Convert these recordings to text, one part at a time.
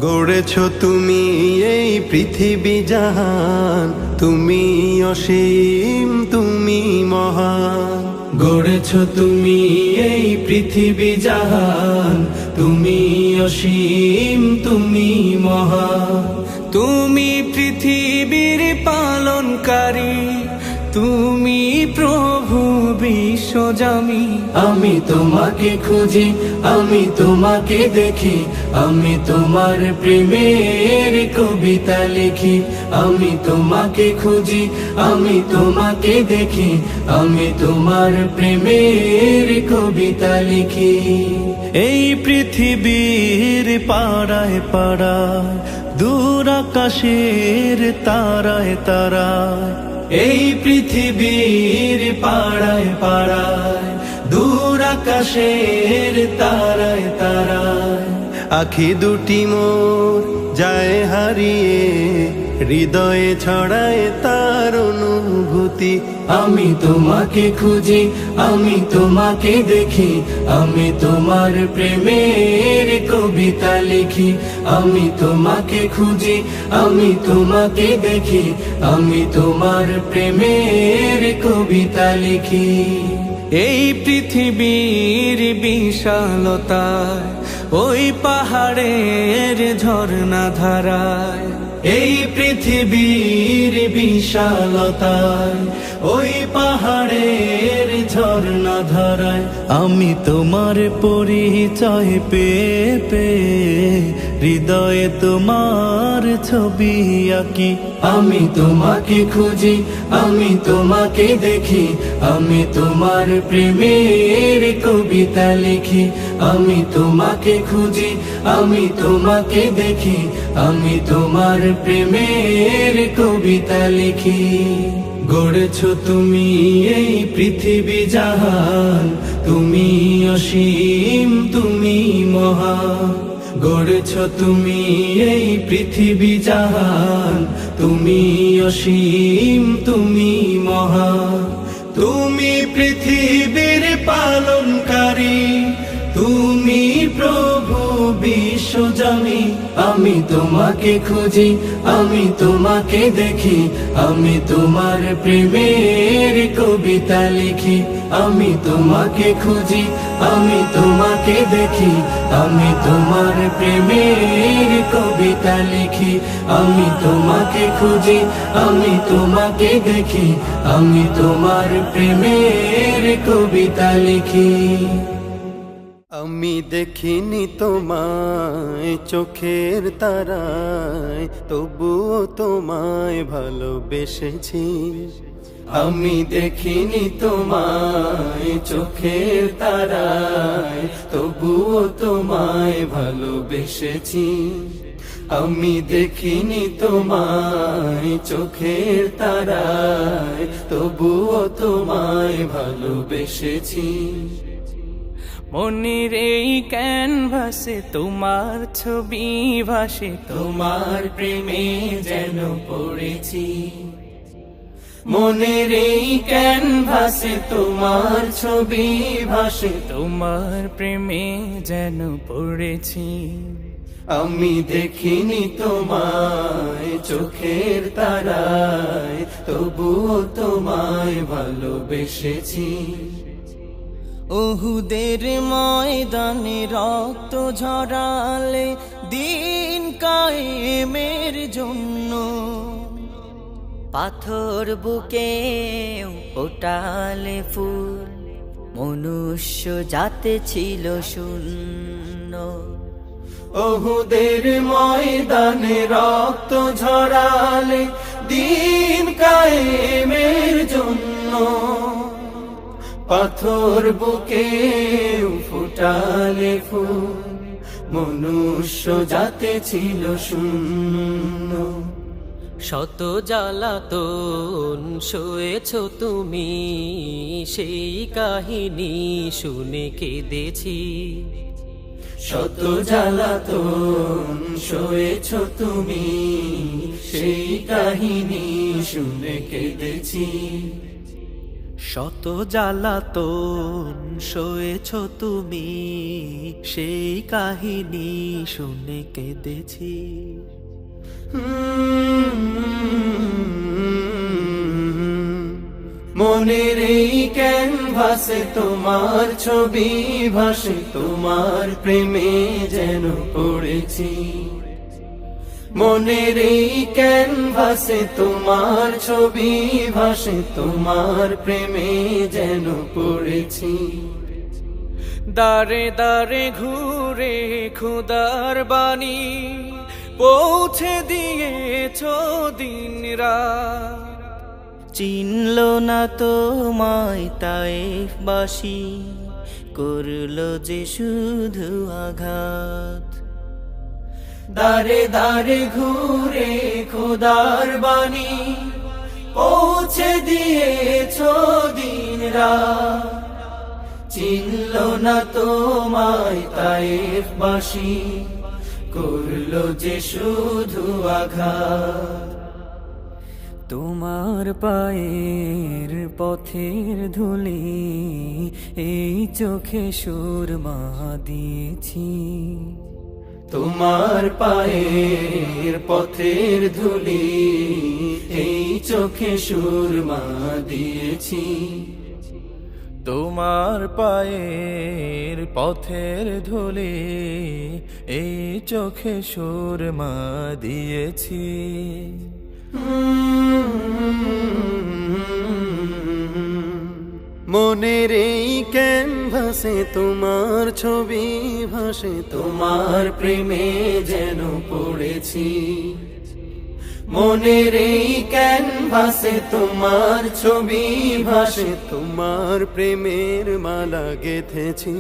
গড়েছ তুমি এই পৃথিবী জাহান, তুমি অসীম, তুমি মহান। গড়েছ তুমি এই পৃথিবী জাহান, তুমি অসীম, তুমি মহান। তুমি পৃথিবীর পালনকারী, তুমি প্রভু বিশ্বজামি। আমি তোমাকে খুঁজি, আমি তোমাকে দেখি, আমি তোমার প্রেমের কবিতা লিখি। আমি তোমাকে খুঁজি, আমি তোমাকে দেখি, আমি তোমার প্রেমের কবিতা লিখি। এই পৃথিবীর পাড়ায় পাড়ায়, দূর আকাশের তারায় তারায়, এই পৃথিবীর পাড়ায় পাড়ায়, দূর আকাশের তারায় তারায়, আখি দুটি মোর যায় হারিয়ে, হৃদয়ে ছড়ায় তার অনুভূতি। আমি তোমাকে খুঁজি, আমি তোমাকে দেখি, আমি তোমার প্রেমের কবিতা লিখি। আমি তোমাকে খুঁজি, আমি তোমাকে দেখি, আমি তোমার প্রেমের কবিতা লিখি। এই পৃথিবীর বিশালতায়, ওই পাহাড়ের ঝর্ণা ধারায়, এই পৃথিবীর বিশালতায়, ওই পাহাড়ের ঝর্ণা ধারায়, আমি তোমার পরিচয় পেয়ে পেয়ে হৃদয়ে তোমার ছবি আঁকি। আমি তোমাকে খুঁজি, আমি তোমাকে দেখি, আমি তোমার প্রেমের কবিতা লিখি। আমি তোমাকে খুঁজি, আমি তোমাকে দেখি, আমি তোমার প্রেমের কবিতা লিখি। গড়েছ তুমি এই পৃথিবী জাহান, তুমি অসীম, তুমি মহান। গড়েছ তুমি এই পৃথিবী জাহান, তুমি অসীম, তুমি মহান। তুমি পৃথিবীর পালনকারী, তুমি প্রভু বিশ্বজামি। আমি তোমাকে খুঁজি, আমি তোমাকে দেখি, আমি তোমার প্রেমের কবিতা লিখি। আমি তোমাকে খুঁজি, আমি তোমাকে দেখি, আমি তোমার প্রেমের কবিতা লিখি। আমি তোমাকে খুঁজি, আমি তোমাকে দেখি, আমি তোমার প্রেমের কবিতা লিখি। আমি দেখিনি তোমায় চোখের তারায়, তবুও তোমায় ভালোবেসেছি। আমি দেখিনি তোমায় চোখের তারায়, তবুও তোমায় ভালোবেসেছি। আমি দেখিনি তোমায় চোখের তারায়, তবুও তোমায় ভালোবেসেছি। মনের এই ক্যানভাসে তোমার ছবি ভাসে, তোমার প্রেমে যেন পড়েছি। মনের এই ক্যানভাসে তোমার ছবি ভাসে, তোমার প্রেমে যেন পড়েছি। আমি দেখিনি তোমায় চোখের তারায়, তবুও তোমায় ভালোবেসেছি। ওহুদের ময়দানে রক্ত ঝরালে দিন কায়েমের জন্য, পাথর বুকে ফোটালে ফুল, মনুষ্য জাতে ছিল শূন্য। ওহুদের ময়দানে রক্ত ঝরালে দিন কায়েমের জন্য, পাথর বুকে ফুটালে ফুল, মনুষ্য জাতে ছিল শূন্য। শত জ্বালাতন সয়েছ তুমি, সেই কাহিনী শুনে কেঁদেছি। শত জ্বালাতন সয়েছ তুমি, সেই কাহিনী শুনে কেঁদেছি। শত জ্বালাতন সয়েছ তুমি, সেই কাহিনী শুনে কেঁদেছি। মনের এই ক্যানভাসে তোমার ছবি ভাসে, তোমার প্রেমে যেন পড়েছি। মনের এই ক্যানভাসে তোমার ছবি ভাসে, তোমার প্রেমে যেন পড়েছি। দারে দারে ঘুরে খুদার বাণী পৌঁছে দিয়েছ দিন রাত। চিনল না তোমায় তায়েফবাসী, করলো যে শুধু আঘাত। দারে দারে ঘুরে খোদার বাণী পৌঁছে দিয়েছ দিন রাত। চিনল না তোমায় তায়েফবাসী, করলো যে শুধু আঘাত। তোমার পায়ের পথের ধুলি এই চোখে সুরমা দিয়েছি। তোমার পায়ের পথের ধুলি এই চোখে সুরমা দিয়েছি। তোমার পায়ের পথের ধুলি এই চোখে সুরমা দিয়েছি। মনের এই ক্যানভাসে তোমার ছবি ভাসে, তোমার প্রেমে যেন পড়েছি। মনের এই ক্যানভাসে তোমার ছবি ভাসে, তোমার প্রেমের মালা গেঁথেছি।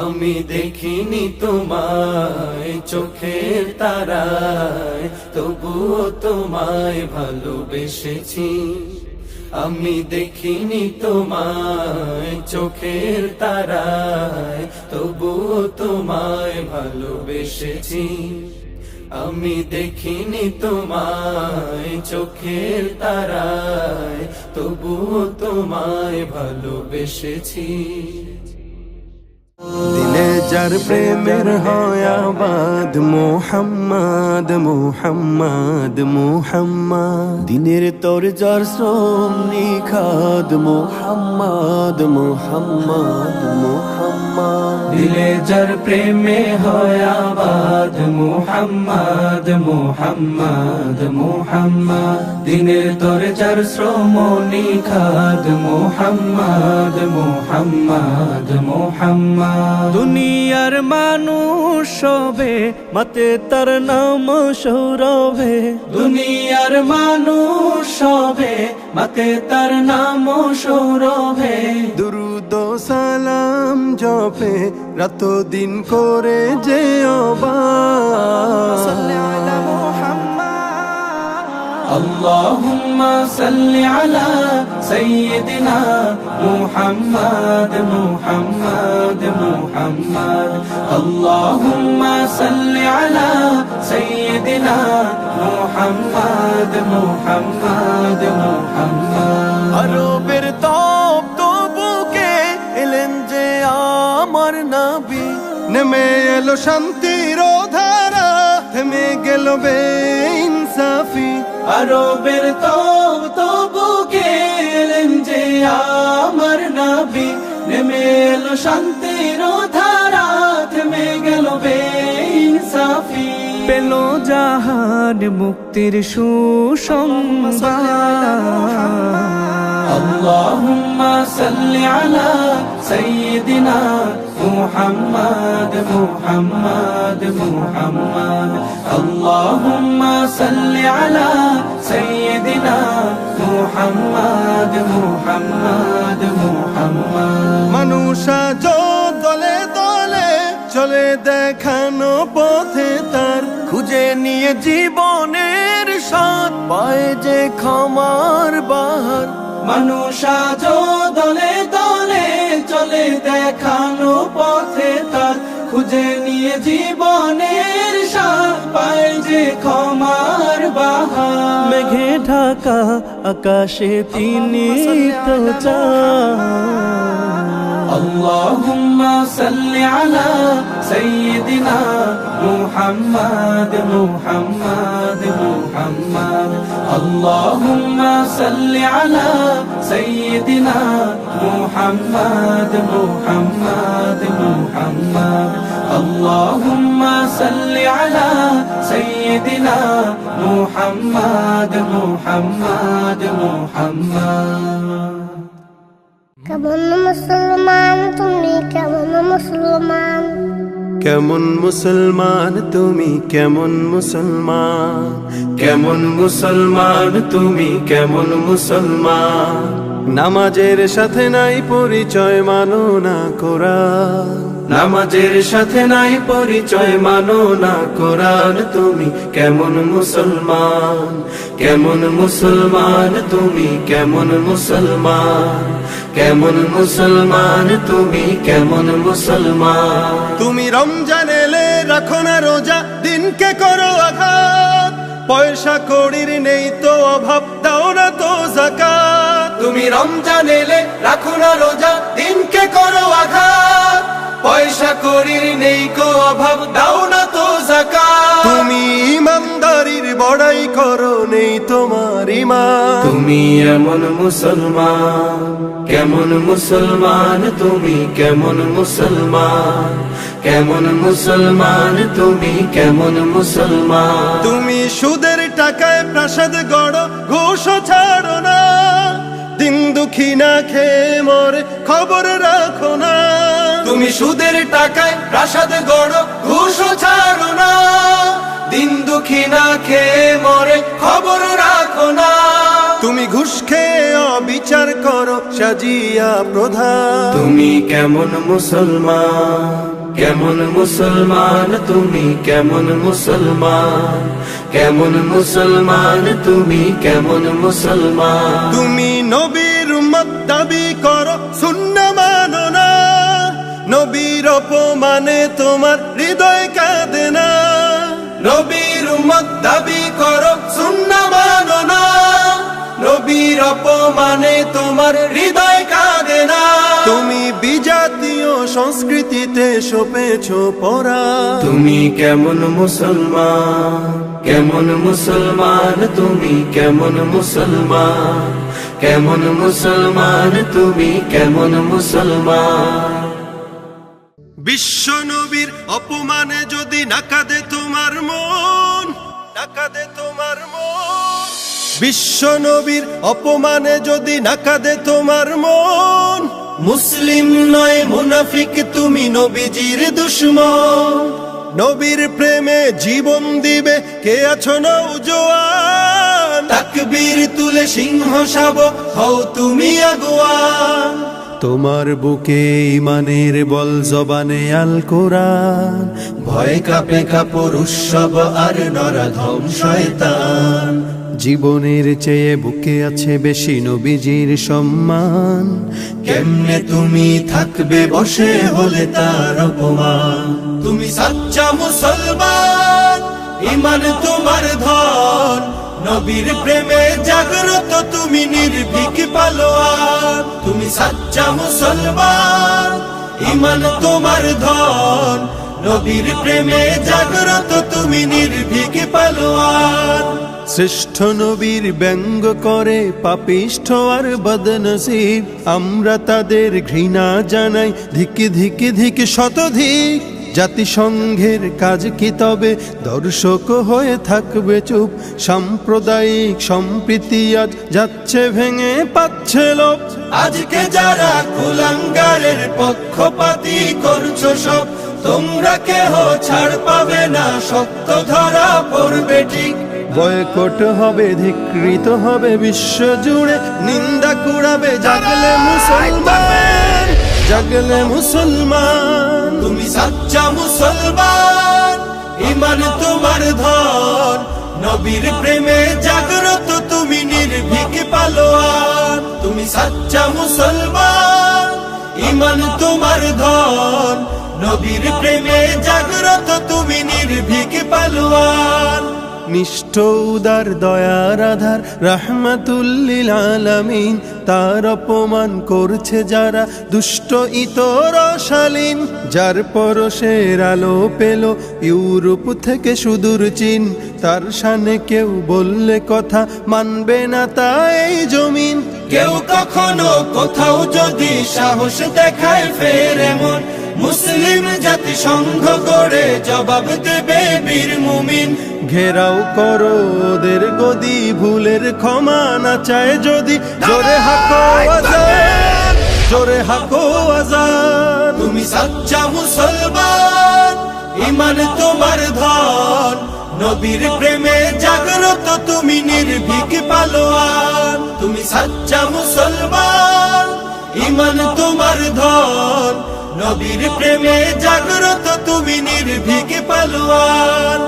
আমি দেখিনি তোমায় চোখের তারায়, তবুও তোমায় ভালোবেসেছি। আমি দেখিনি তোমায় চোখের তারায়, তবুও তোমায় ভালোবেসেছি। আমি দেখিনি তোমায় চোখের তারায়, তবুও তোমায় ভালোবেসেছি। দিলে যার প্রেমের হয় আবাদ, মোহাম্মদ মোহাম্মদ মোহাম্মদ। দিনের তোর যার শ্রম নিখাদ, মোহাম্মদ মোহাম্মদ মোহাম্মদ। দিলে যার প্রেমে হয় আবাদ, মোহাম্মদ মোহাম্মদ মোহাম্মদ। দিনের তোর যার শ্রম নিখাদ, মোহাম্মদ মোহাম্মদ মোহাম্মদ। দুনিয়ার মানুষ সবে মতে তার নাম সৌরভে, দুনিয়ার মানুষ সবে মতে তার নাম সৌরভে। দুরুদ সালাম জপে রাত দিন করে যে اللهم صل على سيدنا محمد محمد محمد. اللهم صل على سيدنا محمد محمد محمد. আরবের তপ্ত বুকে এলেন যে আমার নবী, নেমে এলো শান্তির ধারা, থেমে গেল বেইনসাফি। আরবের তপ্ত বুকে এলেন যে আমার নবী, নেমে এলো শান্তির ধারা, থেমে গেল বেইনসাফি। পেল জাহান মুক্তির সুসংবাদ। اللهم صل على سيدنا محمد محمد محمد. اللهم صل على سيدنا محمد محمد محمد. মানুষা দলে দলে চলে দেখানো পথে তার, খুঁজে নিয়ে জীবনের স্বাদ, পায় যে ক্ষমার বাহার। মানুষ আজ দলে দলে চলে দেখানো পথে তার, খুঁজে নিয়ে জীবনের স্বাদ, পায় যে যে ক্ষমার বাহার। মেঘে ঢাকা আকাশে তিনি তো চাঁদ। আল্লাহুম্মা সাল্লি আলা সাইয়্যিদিনা মুহাম্মাদ মুহাম্মাদ মুহাম্মাদ। আল্লাহুম্মা সাল্লি আলা সাইয়্যিদিনা মুহাম্মাদ মুহাম্মাদ মুহাম্মাদ। আল্লাহুম্মা সাল্লি আলা সাইয়্যিদিনা মুহাম্মাদ মুহাম্মাদ মুহাম্মাদ। কেমন মুসলমান তুমি, কেমন মুসলমান? কেমন মুসলমান তুমি, কেমন মুসলমান? কেমন মুসলমান তুমি, কেমন মুসলমান? নামাজের সাথে নাই পরিচয়, মানো না কোরআন। নামাজের সাথে নাই পরিচয়, মানো না কোরআন। তুমি কেমন মুসলমান, কেমন মুসলমান তুমি, কেমন মুসলমান? কেমন মুসলমান তুমি, কেমন মুসলমান? তুমি রমজান এলে রাখো না রোজা, দিনকে করো আঘাত। পয়সা কড়ির নেই তো অভাব, দাও না তো যাকাত। তুমি রমজান এলে রাখো না রোজা, দিনকে করো আঘাত। পয়সা কড়ির নেই কো অভাব, দাও না তো যাকাত। তুমি ইমানদারির বড়াই করো, নেই তোমার ঈমান। তুমি এমন মুসলমান, কেমন মুসলমান তুমি, কেমন মুসলমান? কেমন মুসলমান তুমি, কেমন মুসলমান? তুমি সুদের টাকায় প্রাসাদ গড়ো, ঘুষও ছাড়ো না। দিন দুঃখী না খেয়ে মরে, খবর রাখো না। তুমি সুদের টাকায় প্রাসাদ গড়ো, ঘুষও ছাড়ো না। দিন দুঃখী না খেয়ে মরে, খবর রাখো না। তুমি ঘুষ খেয়ে অবিচার করো, সাজিয়া প্রধান। তুমি কেমন মুসলমান, কেমন মুসলমান তুমি, কেমন মুসলমান? কেমন মুসলমান তুমি, কেমন মুসলমান? তুমি নবীর উম্মত দাবি করো, সুন্নাহ মানো না। নবীর অপমানে তোমার হৃদয় কাঁদে না। নবীর উম্মত দাবি করো, সুন্নাহ মানো না। নবীর অপমানে তোমার হৃদয় কাঁদে না। তুমি বিজাতীয় সংস্কৃতিতে সপেছো পরা। তুমি কেমন মুসলমান, কেমন মুসলমান তুমি, কেমন মুসলমান? কেমন মুসলমান তুমি, কেমন মুসলমান? বিশ্ব নবীর অপমানে যদি নাকাদে তোমার মন, নাকাদে তোমার মন। বিশ্ব নবীর অপমানে যদি নাকাদে তোমার মন। মুসলিম নয় মুনাফিক তুমি, নবীজির দুশমন। নবীর প্রেমে জীবন দিবে কে আছো নওজোয়ান। তাকবীর তুলে সিংহ শাব হও তুমি আগুয়ান। তোমার বুকে ইমানের বল, জবানে আল কোরআন। ভয় কাপে কাপড় উৎসব আর নরাধম শয়তান। জীবনের চেয়ে বুকে আছে বেশি নবীজির সম্মান। কেমনে তুমি থাকবে বসে হলে তার অপমান? তুমি সাচ্চা মুসলমান, ইমান তোমার ধন। নবীর প্রেমে জাগ্রত তুমি নির্ভীক পালোয়ান। তুমি সাচ্চা মুসলমান, ইমান তোমার ধন। নবীর প্রেমে জাগ্রত তুমি নির্ভীক পালোয়ান। শ্রেষ্ঠ নবীর ব্যঙ্গ করে পাপিষ্ঠ আর বদনসিব। আমরা তাদের ঘৃণা জানাই, ধিকে ধিকে ধিকে শতধিক। জাতিসংঘের কাজ কি তবে দর্শক হয়ে থাকবে চুপ? সাম্প্রদায়িক সম্প্রীতি আজ যাচ্ছে ভেঙে, পাচ্ছে লোপ। আজকে যারা কুলাঙ্গারের পক্ষপাতী করছো সব, তোমরা কেহ ছাড় পাবে না, সত্য ধরা পড়বে ঠিক। বয়কট হবে, ধিকৃত হবে বিশ্ব জুড়ে, নিন্দা কুড়াবে জাগলে মুসলমান, জাগলে মুসলমান। তুমি সাচ্চা মুসলমান, ইমান তোমার ধন। নবীর প্রেমে জাগ্রত তুমি নির্ভীক পালোয়ান। তুমি সাচ্চা মুসলমান, ইমান তোমার ধন। নবীর প্রেমে জাগ্রত তুমি নির্ভীক পালোয়ান। নিষ্ঠ উদার দয়ার আধার রাহমাতুল্লিল আলামিন, তার অপমান করছে যারা দুষ্ট ইতর শালীন। যার পরশের আলো পেল ইউরোপ থেকে সুদূর চীন, তার শানে কেউ বললে কথা মানবে না তা এই জমিন। কেউ কখনো কোথাও যদি সাহস দেখায় ফের এমন, মুসলিম জাতি সংঘ গড়ে জবাব দেবে বীর মুমিন। ঘেরাও করো ওদের গদি, ভুলের ক্ষমা না চায় যদি, জোরে হাকো আজান, জোরে হাকো আজান। তুমি সাচ্চা মুসলমান, ইমান তোমার ধন, নবীর প্রেমে জাগ্রত তুমি নির্ভীক পালোয়ান। তুমি সাচ্চা মুসলমান, ইমান তোমার ধন, নবীর প্রেমে জাগ্রত তুমি নির্ভীক পালোয়ান।